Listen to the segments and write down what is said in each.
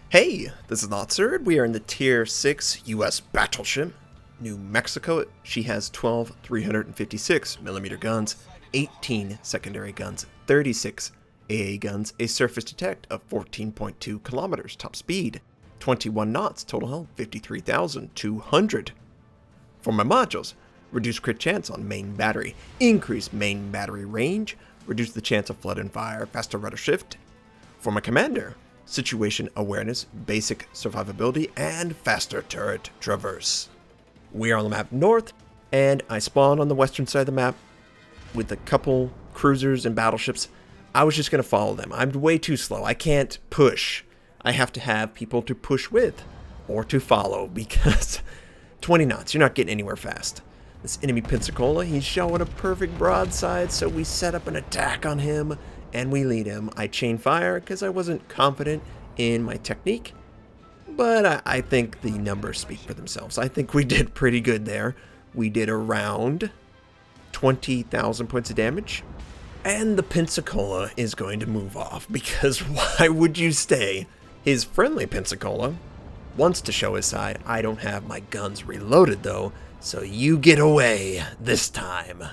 Hey, this is Notser, and we are in the Tier 6 U.S. Battleship, New Mexico. She has 12 356mm guns, 18 secondary guns, 36 AA guns, a surface detect of 14.2 kilometers, top speed, 21 knots, total health 53,200. For my modules, reduce crit chance on main battery, increase main battery range, reduce the chance of flood and fire, faster rudder shift. For my commander, situation awareness, basic survivability, and faster turret traverse. We are on the map north, and I spawn on the western side of the map with a couple cruisers and battleships. I was just going to follow them. I'm way too slow. I can't push. I have to have people to push with or to follow because 20 knots, you're not getting anywhere fast. This enemy Pensacola, he's showing a perfect broadside, so we set up an attack on him and we lead him. I chain fire because I wasn't confident in my technique, but I think the numbers speak for themselves. I think we did pretty good there. We did around 20,000 points of damage, and the Pensacola is going to move off because why would you stay? His friendly Pensacola wants to show his side. I don't have my guns reloaded though, so you get away this time.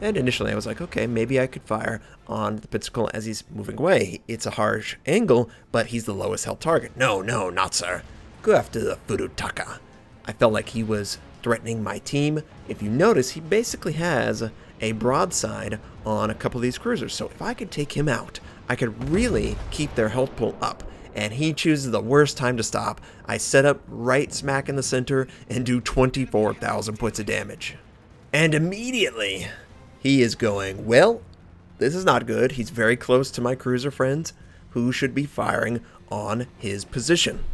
And initially I was like, okay, maybe I could fire on the Pensacola as he's moving away. It's a harsh angle, but he's the lowest health target. No, Notser. Go after the Furutaka. I felt like he was threatening my team. If you notice, he basically has a broadside on a couple of these cruisers. So if I could take him out, I could really keep their health pool up. And he chooses the worst time to stop. I set up right smack in the center and do 24,000 points of damage. And immediately he is going, well, this is not good. He's very close to my cruiser friends who should be firing on his position.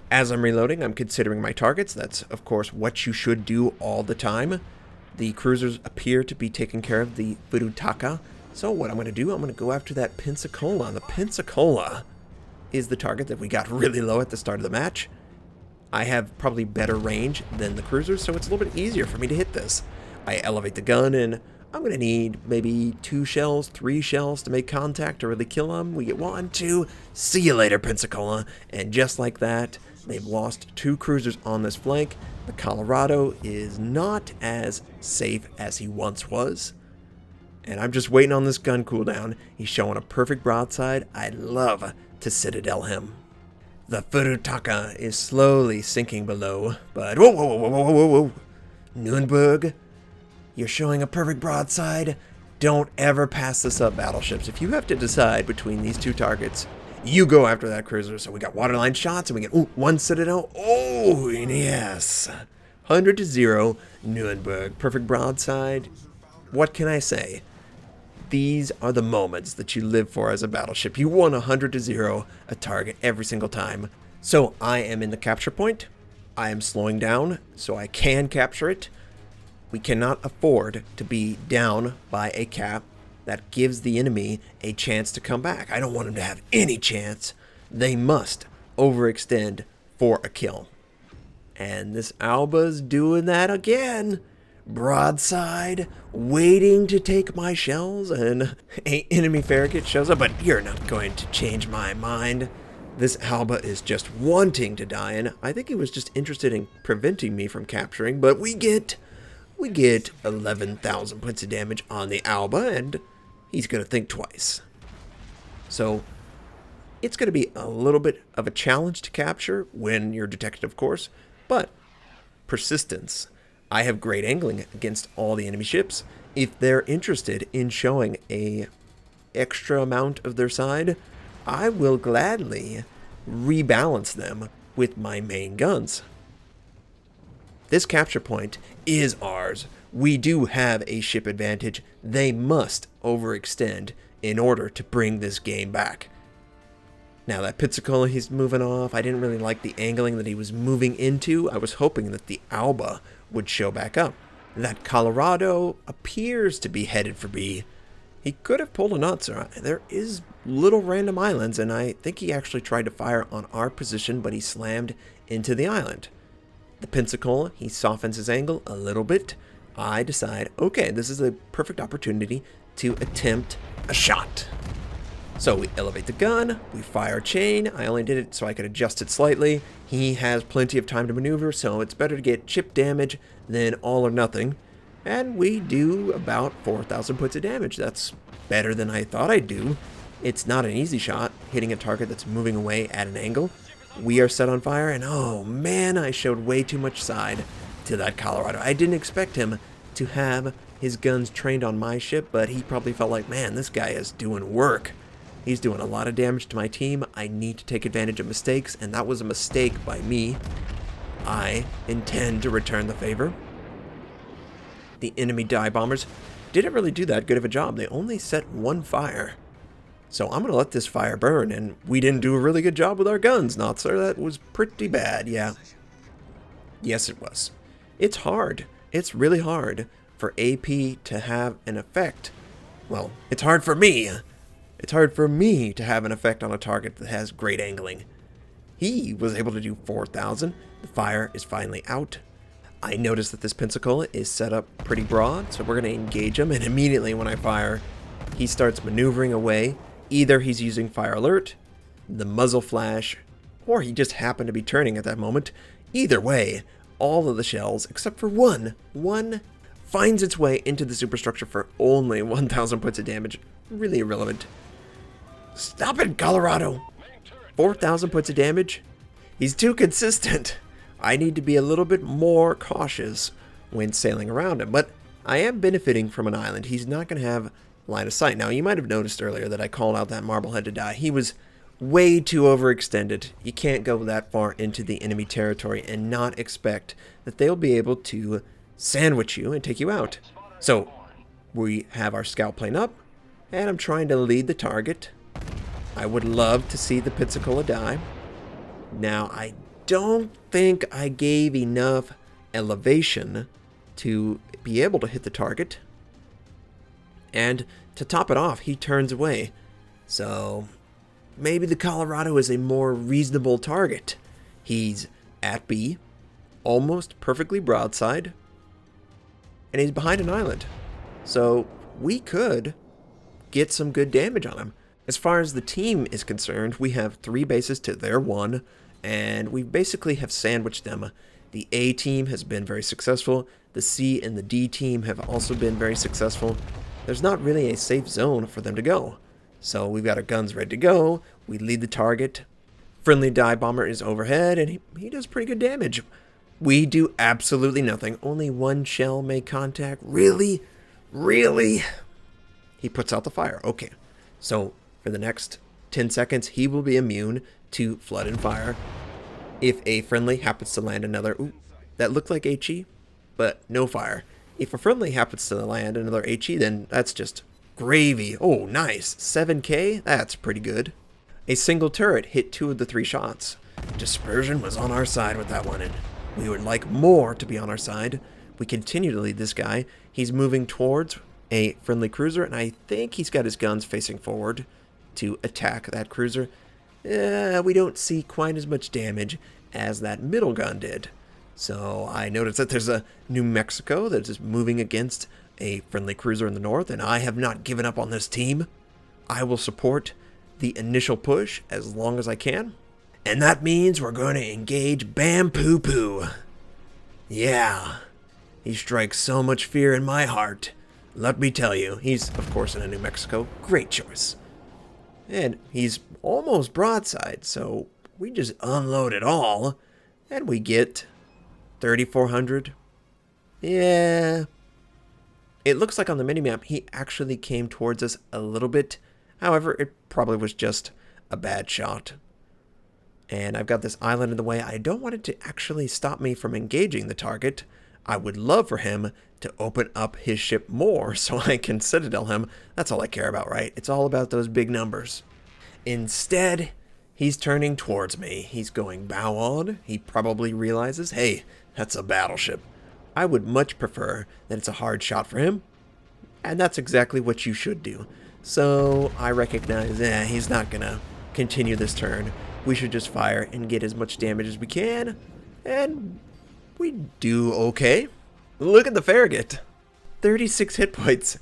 As I'm reloading, I'm considering my targets. That's, of course, what you should do all the time. The cruisers appear to be taking care of the Furutaka. So what I'm going to do, I'm going to go after that Pensacola. The Pensacola is the target that we got really low at the start of the match. I have probably better range than the cruisers, so it's a little bit easier for me to hit this. I elevate the gun, and I'm going to need maybe 2 shells, 3 shells to make contact to really kill him. We get 1, 2, see you later, Pensacola. And just like that, they've lost 2 cruisers on this flank. The Colorado is not as safe as he once was. And I'm just waiting on this gun cooldown. He's showing a perfect broadside. I'd love to Citadel him. The Furutaka is slowly sinking below, but whoa. Nuremberg, you're showing a perfect broadside. Don't ever pass this up, battleships. If you have to decide between these 2 targets, you go after that cruiser. So we got waterline shots, and we get 1 Citadel. Oh, yes. 100-0, Nuremberg. Perfect broadside. What can I say? These are the moments that you live for as a battleship. You won 100-0 a target every single time. So I am in the capture point. I am slowing down so I can capture it. We cannot afford to be down by a cap that gives the enemy a chance to come back. I don't want them to have any chance. They must overextend for a kill. And this Alba's doing that again. Broadside, waiting to take my shells, and an enemy Farragut shows up, but you're not going to change my mind. This Alba is just wanting to die, and I think he was just interested in preventing me from capturing, but we get 11,000 points of damage on the Alba, and he's going to think twice. So it's going to be a little bit of a challenge to capture when you're detected, of course, but persistence. I have great angling against all the enemy ships. If they're interested in showing a extra amount of their side, I will gladly rebalance them with my main guns. This capture point is ours. We do have a ship advantage. They must overextend in order to bring this game back. Now that Pensacola, he's moving off. I didn't really like the angling that he was moving into. I was hoping that the Alba would show back up. That Colorado appears to be headed for B. He could have pulled a Notser. There is little random islands, and I think he actually tried to fire on our position, but he slammed into the island. The Pensacola, he softens his angle a little bit. I decide, okay, this is a perfect opportunity to attempt a shot. So we elevate the gun, we fire chain. I only did it so I could adjust it slightly. He has plenty of time to maneuver, so it's better to get chip damage than all or nothing. And we do about 4,000 points of damage. That's better than I thought I'd do. It's not an easy shot, hitting a target that's moving away at an angle. We are set on fire, and oh man, I showed way too much side to that Colorado. I didn't expect him to have his guns trained on my ship, but he probably felt like, man, this guy is doing work. He's doing a lot of damage to my team. I need to take advantage of mistakes, and that was a mistake by me. I intend to return the favor. The enemy dive bombers didn't really do that good of a job. They only set one fire. So I'm going to let this fire burn, and we didn't do a really good job with our guns, Notser. That was pretty bad, yeah. Yes, it was. It's hard. It's really hard for AP to have an effect. Well, it's hard for me. It's hard for me to have an effect on a target that has great angling. He was able to do 4,000. The fire is finally out. I noticed that this Pensacola is set up pretty broad, so we're going to engage him, and immediately when I fire, he starts maneuvering away. Either he's using fire alert, the muzzle flash, or he just happened to be turning at that moment. Either way, all of the shells, except for one, finds its way into the superstructure for only 1,000 points of damage. Really irrelevant. Stop it, Colorado! 4,000 points of damage? He's too consistent. I need to be a little bit more cautious when sailing around him, but I am benefiting from an island. He's not going to have line of sight. Now, you might have noticed earlier that I called out that Marblehead to die. He was way too overextended. You can't go that far into the enemy territory and not expect that they'll be able to sandwich you and take you out. So, we have our scout plane up, and I'm trying to lead the target. I would love to see the Pensacola die. Now, I don't think I gave enough elevation to be able to hit the target. And to top it off, he turns away. So maybe the Colorado is a more reasonable target. He's at B, almost perfectly broadside, and he's behind an island. So we could get some good damage on him. As far as the team is concerned, we have 3 bases to their 1, and we basically have sandwiched them. The A team has been very successful. The C and the D team have also been very successful. There's not really a safe zone for them to go. So we've got our guns ready to go. We lead the target. Friendly dive bomber is overhead, and he does pretty good damage. We do absolutely nothing. Only 1 shell made contact. Really? Really? He puts out the fire. Okay. So for the next 10 seconds, he will be immune to flood and fire. If a friendly happens to land another... Ooh, that looked like HE, but no fire. If a friendly happens to land another HE, then that's just gravy. Oh, nice. 7k? That's pretty good. A single turret hit 2 of the 3 shots. Dispersion was on our side with that one, and we would like more to be on our side. We continue to lead this guy. He's moving towards a friendly cruiser, and I think he's got his guns facing forward to attack that cruiser. We don't see quite as much damage as that middle gun did. So I noticed that there's a New Mexico that is moving against a friendly cruiser in the north, and I have not given up on this team. I will support the initial push as long as I can. And that means we're going to engage Bam Poo Poo. Yeah, he strikes so much fear in my heart. Let me tell you, he's, of course, in a New Mexico. Great choice. And he's almost broadside, so we just unload it all, and we get 3,400. Yeah. It looks like on the minimap he actually came towards us a little bit. However, it probably was just a bad shot. And I've got this island in the way. I don't want it to actually stop me from engaging the target. I would love for him to open up his ship more so I can citadel him. That's all I care about, right? It's all about those big numbers. Instead, he's turning towards me. He's going bow on. He probably realizes, hey, that's a battleship. I would much prefer that it's a hard shot for him. And that's exactly what you should do. So I recognize, he's not going to continue this turn. We should just fire and get as much damage as we can. And we do okay. Look at the Farragut. 36 hit points.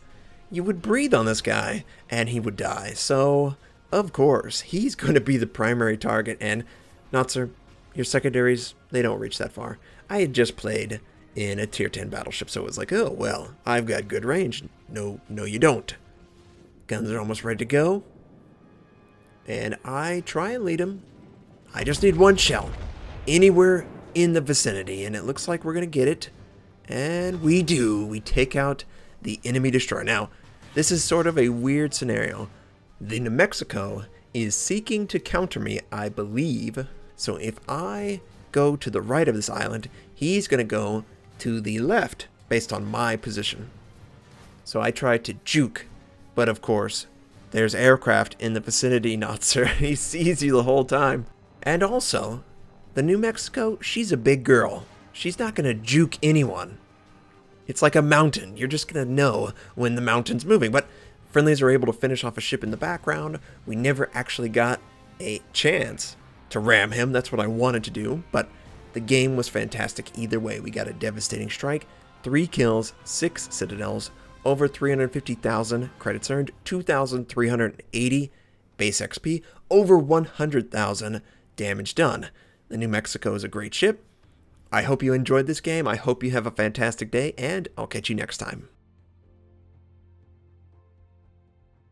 You would breathe on this guy, and he would die. So Of course, he's going to be the primary target, and Notser, your secondaries, they don't reach that far. I had just played in a tier 10 battleship, so it was like, oh, well, I've got good range. No, you don't. Guns are almost ready to go. And I try and lead him. I just need one shell. Anywhere in the vicinity, and it looks like we're going to get it. And we do. We take out the enemy destroyer. Now, this is sort of a weird scenario. The New Mexico is seeking to counter me, I believe. So if I go to the right of this island, he's going to go to the left based on my position. So I try to juke, but of course, there's aircraft in the vicinity, Notser. He sees you the whole time. And also, the New Mexico, she's a big girl. She's not going to juke anyone. It's like a mountain. You're just going to know when the mountain's moving. But Friendlies are able to finish off a ship in the background. We never actually got a chance to ram him. That's what I wanted to do. But the game was fantastic either way. We got a devastating strike, 3 kills, 6 citadels, over 350,000 credits earned, 2,380 base XP, over 100,000 damage done. The New Mexico is a great ship. I hope you enjoyed this game. I hope you have a fantastic day, and I'll catch you next time.